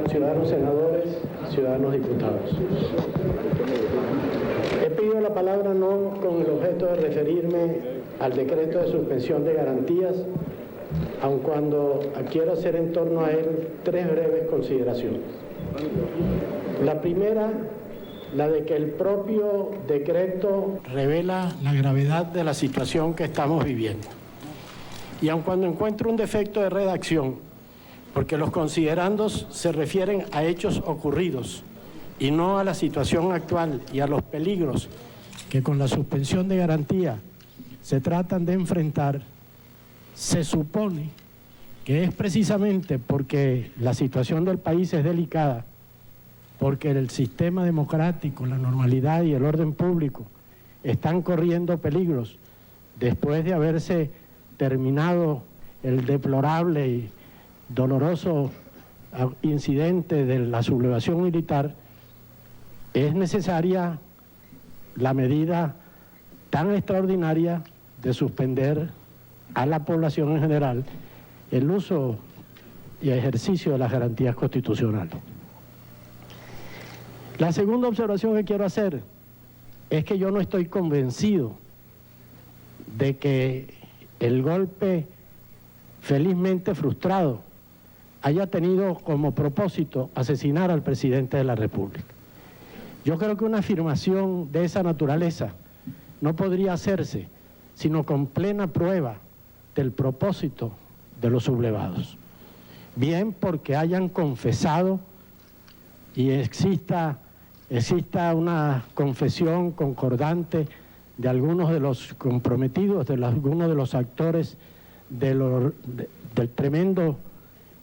ciudadanos senadores, ciudadanos diputados. He pedido la palabra no con el objeto de referirme al decreto de suspensión de garantías, aun cuando quiero hacer en torno a él tres breves consideraciones. La primera, la de que el propio decreto revela la gravedad de la situación que estamos viviendo. Y aun cuando encuentro un defecto de redacción, porque los considerandos se refieren a hechos ocurridos y no a la situación actual y a los peligros que con la suspensión de garantía se tratan de enfrentar, se supone que es precisamente porque la situación del país es delicada, porque el sistema democrático, la normalidad y el orden público están corriendo peligros después de haberse terminado el deplorable y doloroso incidente de la sublevación militar, es necesaria la medida tan extraordinaria de suspender a la población en general el uso y ejercicio de las garantías constitucionales. La segunda observación que quiero hacer es que yo no estoy convencido de que el golpe felizmente frustrado haya tenido como propósito asesinar al presidente de la República. Yo creo que una afirmación de esa naturaleza no podría hacerse sino con plena prueba del propósito de los sublevados. Bien porque hayan confesado y exista una confesión concordante de algunos de los comprometidos, algunos de los actores del tremendo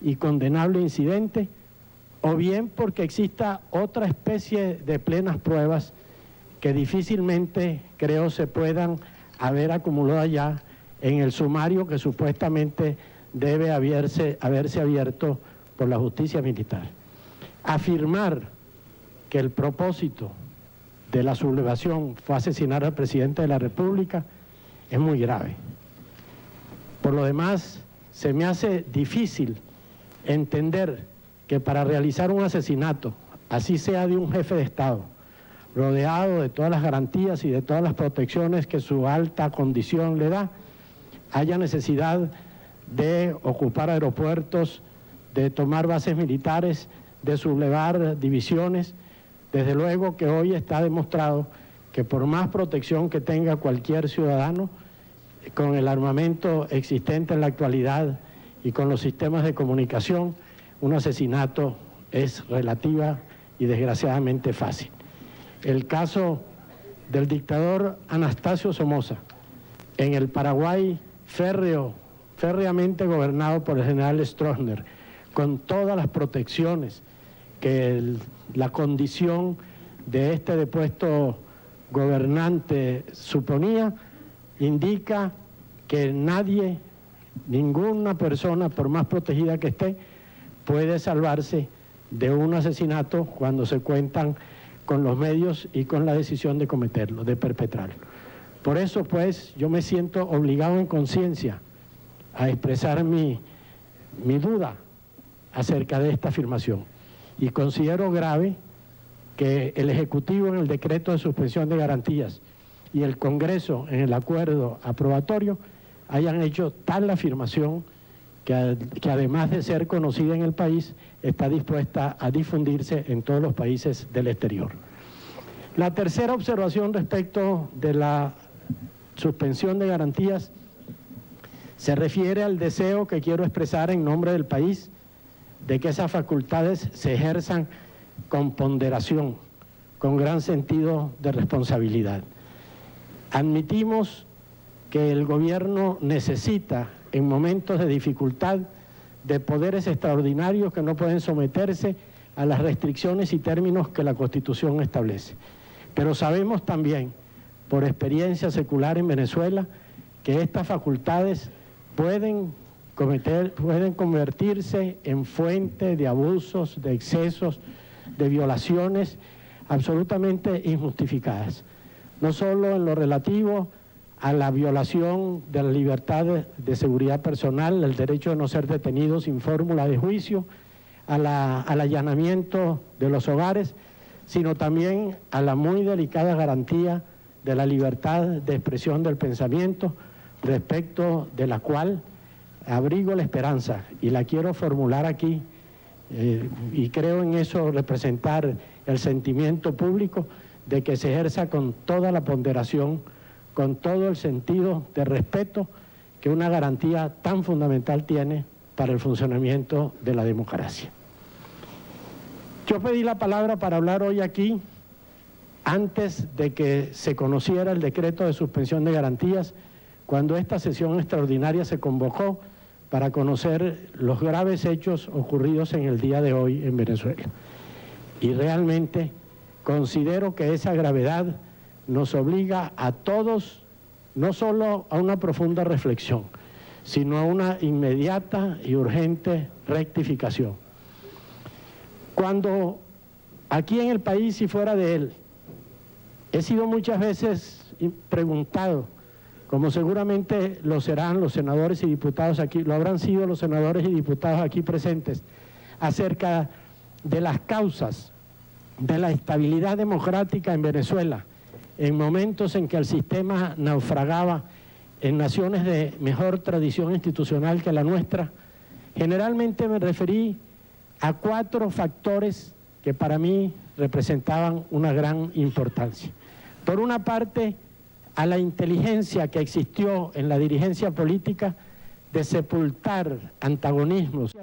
y condenable incidente, o bien porque exista otra especie de plenas pruebas que difícilmente creo se puedan haber acumulado ya en el sumario que supuestamente debe haberse abierto por la justicia militar. Afirmar que el propósito de la sublevación fue asesinar al presidente de la República es muy grave. Por lo demás, se me hace difícil entender que para realizar un asesinato, así sea de un jefe de Estado, rodeado de todas las garantías y de todas las protecciones que su alta condición le da, haya necesidad de ocupar aeropuertos, de tomar bases militares, de sublevar divisiones. Desde luego que hoy está demostrado que por más protección que tenga cualquier ciudadano, con el armamento existente en la actualidad y con los sistemas de comunicación, un asesinato es relativa y desgraciadamente fácil. El caso del dictador Anastasio Somoza, en el Paraguay férreamente gobernado por el general Stroessner, con todas las protecciones que la condición de este depuesto gobernante suponía, indica que nadie, ninguna persona, por más protegida que esté, puede salvarse de un asesinato cuando se cuentan con los medios y con la decisión de cometerlo, de perpetrarlo. Por eso, pues, yo me siento obligado en conciencia a expresar mi duda acerca de esta afirmación. Y considero grave que el Ejecutivo en el decreto de suspensión de garantías y el Congreso en el acuerdo aprobatorio hayan hecho tal afirmación que además de ser conocida en el país, está dispuesta a difundirse en todos los países del exterior. La tercera observación respecto de la suspensión de garantías se refiere al deseo que quiero expresar en nombre del país de que esas facultades se ejerzan con ponderación, con gran sentido de responsabilidad. Admitimos que el gobierno necesita, en momentos de dificultad, de poderes extraordinarios que no pueden someterse a las restricciones y términos que la Constitución establece. Pero sabemos también, por experiencia secular en Venezuela, que estas facultades pueden convertirse en fuente de abusos, de excesos, de violaciones absolutamente injustificadas. No solo en lo relativo a la violación de la libertad de seguridad personal, el derecho de no ser detenido sin fórmula de juicio, al allanamiento de los hogares, sino también a la muy delicada garantía de la libertad de expresión del pensamiento, respecto de la cual abrigo la esperanza, y la quiero formular aquí, y creo en eso representar el sentimiento público, de que se ejerza con toda la ponderación, con todo el sentido de respeto que una garantía tan fundamental tiene para el funcionamiento de la democracia. Yo pedí la palabra para hablar hoy aquí antes de que se conociera el decreto de suspensión de garantías, cuando esta sesión extraordinaria se convocó para conocer los graves hechos ocurridos en el día de hoy en Venezuela. Y realmente considero que esa gravedad nos obliga a todos, no solo a una profunda reflexión, sino a una inmediata y urgente rectificación. Cuando aquí en el país y fuera de él, he sido muchas veces preguntado, como seguramente lo serán los senadores y diputados aquí, lo habrán sido los senadores y diputados aquí presentes, acerca de las causas de la estabilidad democrática en Venezuela, en momentos en que el sistema naufragaba en naciones de mejor tradición institucional que la nuestra. Generalmente me referí a 4 factores que para mí representaban una gran importancia. Por una parte, a la inteligencia que existió en la dirigencia política de sepultar antagonismos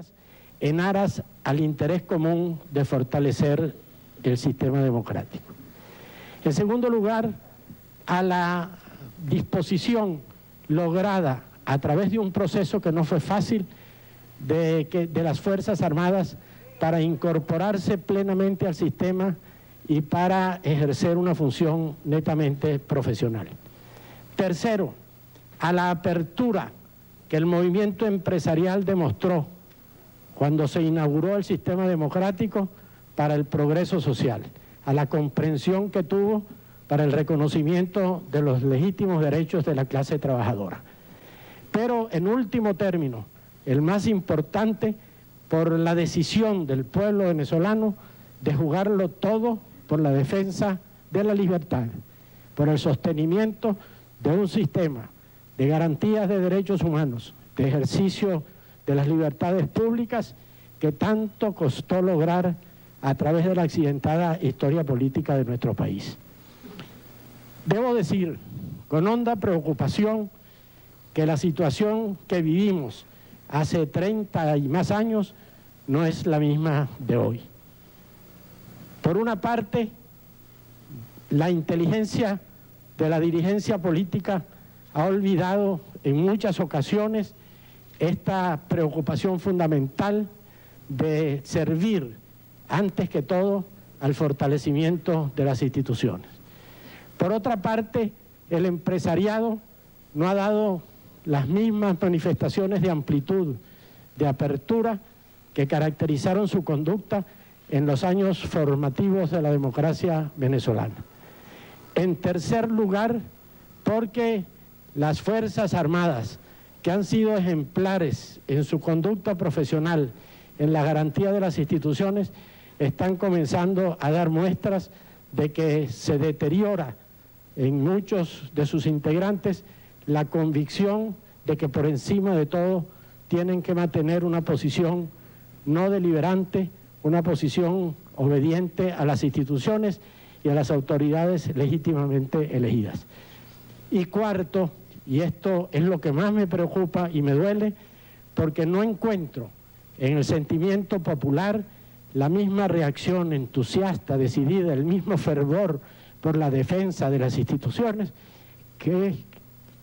en aras al interés común de fortalecer el sistema democrático. En segundo lugar, a la disposición lograda a través de un proceso que no fue fácil de las Fuerzas Armadas para incorporarse plenamente al sistema y para ejercer una función netamente profesional. Tercero, a la apertura que el movimiento empresarial demostró cuando se inauguró el sistema democrático para el progreso social, a la comprensión que tuvo para el reconocimiento de los legítimos derechos de la clase trabajadora. Pero en último término, el más importante, por la decisión del pueblo venezolano de jugarlo todo por la defensa de la libertad, por el sostenimiento de un sistema de garantías de derechos humanos, de ejercicio de las libertades públicas que tanto costó lograr a través de la accidentada historia política de nuestro país. Debo decir, con honda preocupación, que la situación que vivimos hace 30 y más años no es la misma de hoy. Por una parte, la inteligencia de la dirigencia política ha olvidado en muchas ocasiones esta preocupación fundamental de servir, antes que todo, al fortalecimiento de las instituciones. Por otra parte, el empresariado no ha dado las mismas manifestaciones de amplitud, de apertura, que caracterizaron su conducta en los años formativos de la democracia venezolana. En tercer lugar, porque las Fuerzas Armadas, que han sido ejemplares en su conducta profesional, en la garantía de las instituciones, están comenzando a dar muestras de que se deteriora en muchos de sus integrantes la convicción de que por encima de todo tienen que mantener una posición no deliberante, una posición obediente a las instituciones y a las autoridades legítimamente elegidas. Y cuarto, y esto es lo que más me preocupa y me duele, porque no encuentro en el sentimiento popular la misma reacción entusiasta, decidida, el mismo fervor por la defensa de las instituciones que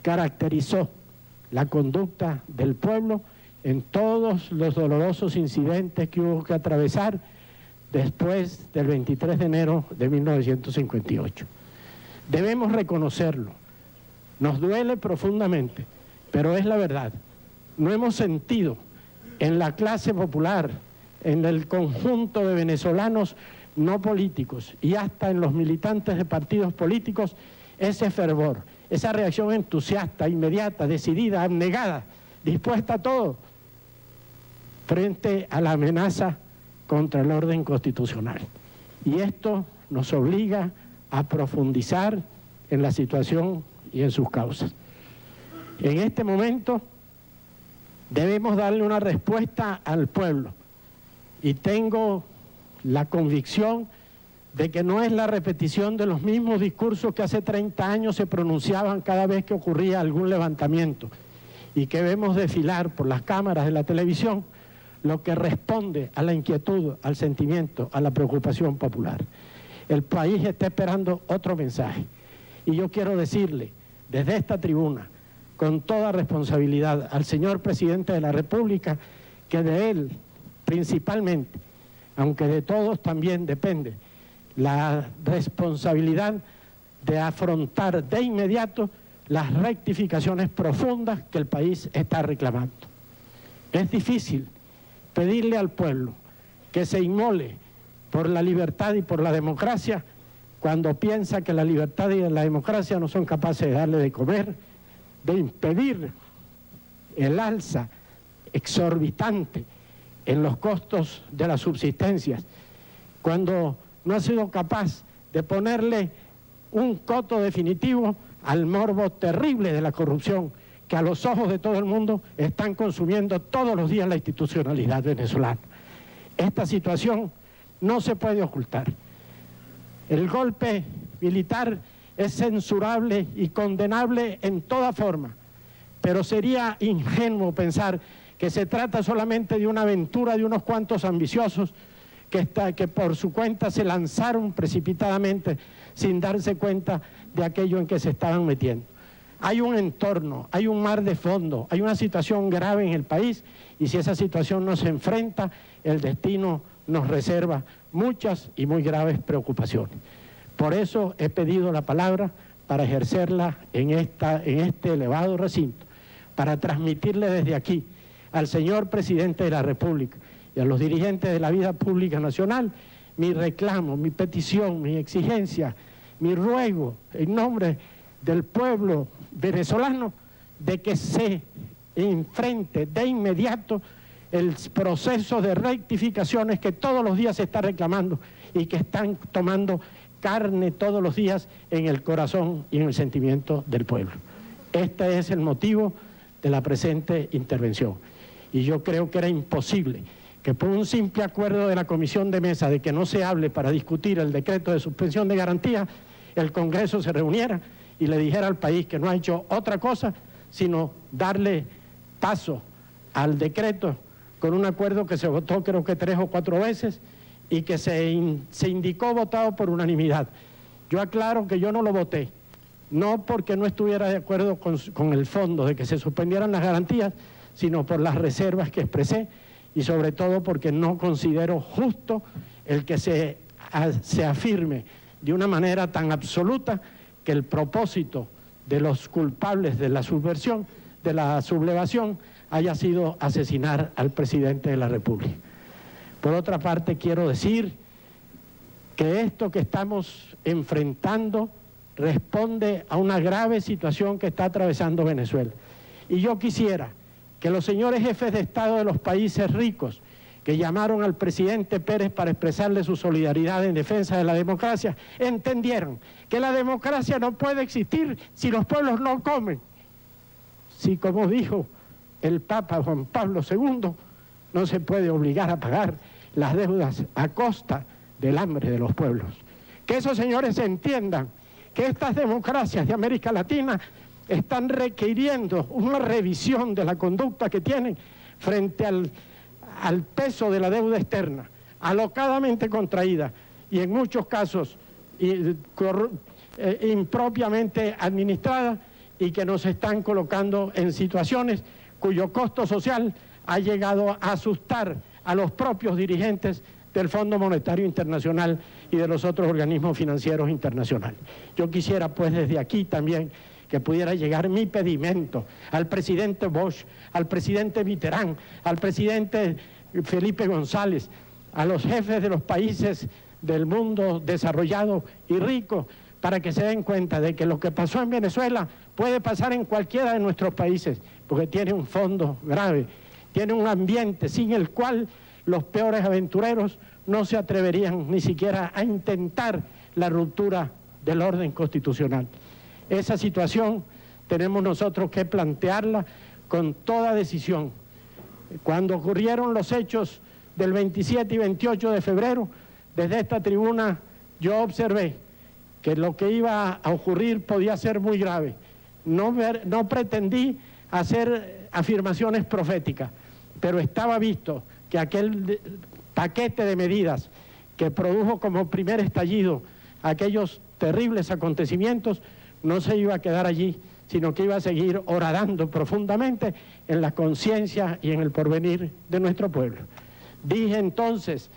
caracterizó la conducta del pueblo en todos los dolorosos incidentes que hubo que atravesar después del 23 de enero de 1958. Debemos reconocerlo. Nos duele profundamente, pero es la verdad. No hemos sentido en la clase popular, en el conjunto de venezolanos no políticos y hasta en los militantes de partidos políticos, ese fervor, esa reacción entusiasta, inmediata, decidida, abnegada, dispuesta a todo, frente a la amenaza contra el orden constitucional. Y esto nos obliga a profundizar en la situación y en sus causas. En este momento debemos darle una respuesta al pueblo y tengo la convicción de que no es la repetición de los mismos discursos que hace 30 años se pronunciaban cada vez que ocurría algún levantamiento y que vemos desfilar por las cámaras de la televisión lo que responde a la inquietud, al sentimiento, a la preocupación popular. El país está esperando otro mensaje y yo quiero decirle desde esta tribuna con toda responsabilidad al señor Presidente de la República que de él principalmente, aunque de todos también depende la responsabilidad de afrontar de inmediato las rectificaciones profundas que el país está reclamando. Es difícil pedirle al pueblo que se inmole por la libertad y por la democracia cuando piensa que la libertad y la democracia no son capaces de darle de comer, de impedir el alza exorbitante en los costos de las subsistencias, cuando no ha sido capaz de ponerle un coto definitivo al morbo terrible de la corrupción que a los ojos de todo el mundo están consumiendo todos los días la institucionalidad venezolana. Esta situación no se puede ocultar. El golpe militar es censurable y condenable en toda forma, pero sería ingenuo pensar que se trata solamente de una aventura de unos cuantos ambiciosos que por su cuenta se lanzaron precipitadamente sin darse cuenta de aquello en que se estaban metiendo. Hay un entorno, hay un mar de fondo, hay una situación grave en el país y si esa situación no se enfrenta, el destino nos reserva muchas y muy graves preocupaciones. Por eso he pedido la palabra para ejercerla en este elevado recinto, para transmitirle desde aquí al señor Presidente de la República y a los dirigentes de la vida pública nacional mi reclamo, mi petición, mi exigencia, mi ruego en nombre del pueblo venezolano de que se enfrente de inmediato el proceso de rectificaciones que todos los días se está reclamando y que están tomando carne todos los días en el corazón y en el sentimiento del pueblo. Este es el motivo de la presente intervención. Y yo creo que era imposible que por un simple acuerdo de la Comisión de Mesa de que no se hable para discutir el decreto de suspensión de garantía, el Congreso se reuniera y le dijera al país que no ha hecho otra cosa sino darle paso al decreto con un acuerdo que se votó creo que 3 o 4 veces y que se indicó votado por unanimidad. Yo aclaro que yo no lo voté, no porque no estuviera de acuerdo con el fondo de que se suspendieran las garantías, sino por las reservas que expresé y sobre todo porque no considero justo el que se afirme de una manera tan absoluta que el propósito de los culpables de la subversión, de la sublevación, haya sido asesinar al presidente de la República. Por otra parte, quiero decir que esto que estamos enfrentando responde a una grave situación que está atravesando Venezuela. Y yo quisiera que los señores jefes de Estado de los países ricos que llamaron al presidente Pérez para expresarle su solidaridad en defensa de la democracia, entendieran que la democracia no puede existir si los pueblos no comen. Si, como dijo el Papa Juan Pablo II, no se puede obligar a pagar las deudas a costa del hambre de los pueblos. Que esos señores entiendan que estas democracias de América Latina están requiriendo una revisión de la conducta que tienen frente al peso de la deuda externa, alocadamente contraída y en muchos casos impropiamente administrada y que nos están colocando en situaciones cuyo costo social ha llegado a asustar a los propios dirigentes del Fondo Monetario Internacional y de los otros organismos financieros internacionales. Yo quisiera pues desde aquí también que pudiera llegar mi pedimento al presidente Bosch, al presidente Mitterrand, al presidente Felipe González, a los jefes de los países del mundo desarrollado y rico, para que se den cuenta de que lo que pasó en Venezuela puede pasar en cualquiera de nuestros países, porque tiene un fondo grave, tiene un ambiente sin el cual los peores aventureros no se atreverían ni siquiera a intentar la ruptura del orden constitucional. Esa situación tenemos nosotros que plantearla con toda decisión. Cuando ocurrieron los hechos del 27 y 28 de febrero, desde esta tribuna yo observé que lo que iba a ocurrir podía ser muy grave. No pretendí hacer afirmaciones proféticas, pero estaba visto que aquel paquete de medidas que produjo como primer estallido aquellos terribles acontecimientos no se iba a quedar allí, sino que iba a seguir horadando profundamente en la conciencia y en el porvenir de nuestro pueblo. Dije entonces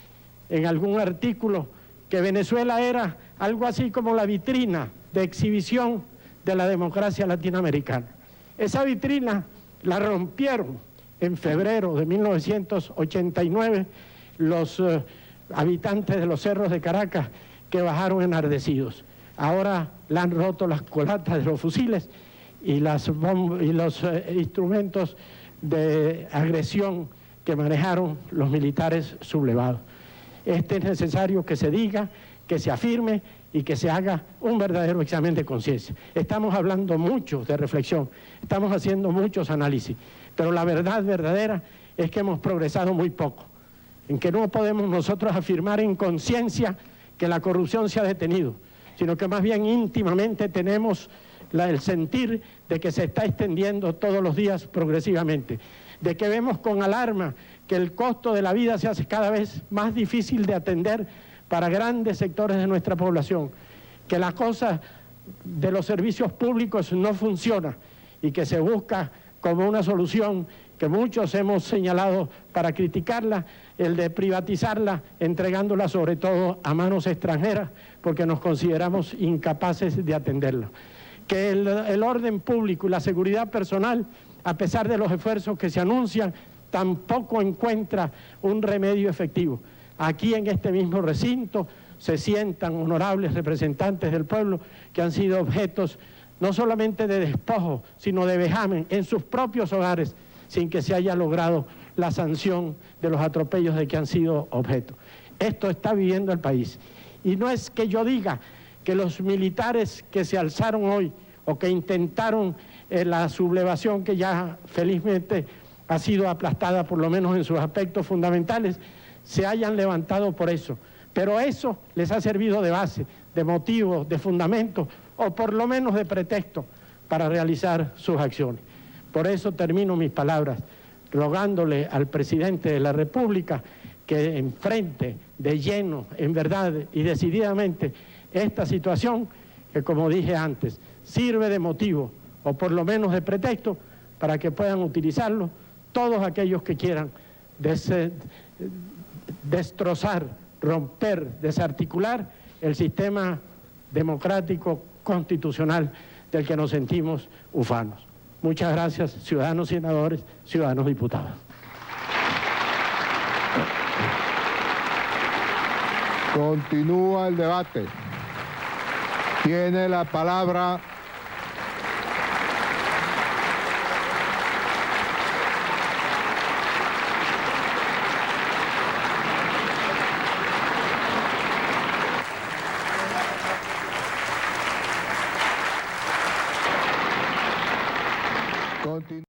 en algún artículo que Venezuela era algo así como la vitrina de exhibición de la democracia latinoamericana. Esa vitrina la rompieron en febrero de 1989 los habitantes de los cerros de Caracas, que bajaron enardecidos. Ahora la han roto las colatas de los fusiles y los instrumentos de agresión que manejaron los militares sublevados. Es necesario que se diga, que se afirme y que se haga un verdadero examen de conciencia. Estamos hablando mucho de reflexión, estamos haciendo muchos análisis, pero la verdad verdadera es que hemos progresado muy poco, en que no podemos nosotros afirmar en conciencia que la corrupción se ha detenido, sino que más bien íntimamente tenemos el sentir de que se está extendiendo todos los días progresivamente, de que vemos con alarma que el costo de la vida se hace cada vez más difícil de atender para grandes sectores de nuestra población, que la cosa de los servicios públicos no funciona y que se busca como una solución que muchos hemos señalado para criticarla, el de privatizarla, entregándola sobre todo a manos extranjeras, porque nos consideramos incapaces de atenderla. Que el orden público y la seguridad personal, a pesar de los esfuerzos que se anuncian, tampoco encuentra un remedio efectivo. Aquí en este mismo recinto se sientan honorables representantes del pueblo que han sido objetos no solamente de despojo, sino de vejamen en sus propios hogares, sin que se haya logrado la sanción de los atropellos de que han sido objeto. Esto está viviendo el país. Y no es que yo diga que los militares que se alzaron hoy o que intentaron la sublevación que ya felizmente ha sido aplastada, por lo menos en sus aspectos fundamentales, se hayan levantado por eso. Pero eso les ha servido de base, de motivo, de fundamento, o por lo menos de pretexto para realizar sus acciones. Por eso termino mis palabras rogándole al presidente de la República que enfrente de lleno, en verdad y decididamente, esta situación que, como dije antes, sirve de motivo o por lo menos de pretexto para que puedan utilizarlo todos aquellos que quieran destrozar, romper, desarticular el sistema democrático constitucional del que nos sentimos ufanos. Muchas gracias, ciudadanos senadores, ciudadanos diputados. Continúa el debate. Tiene la palabra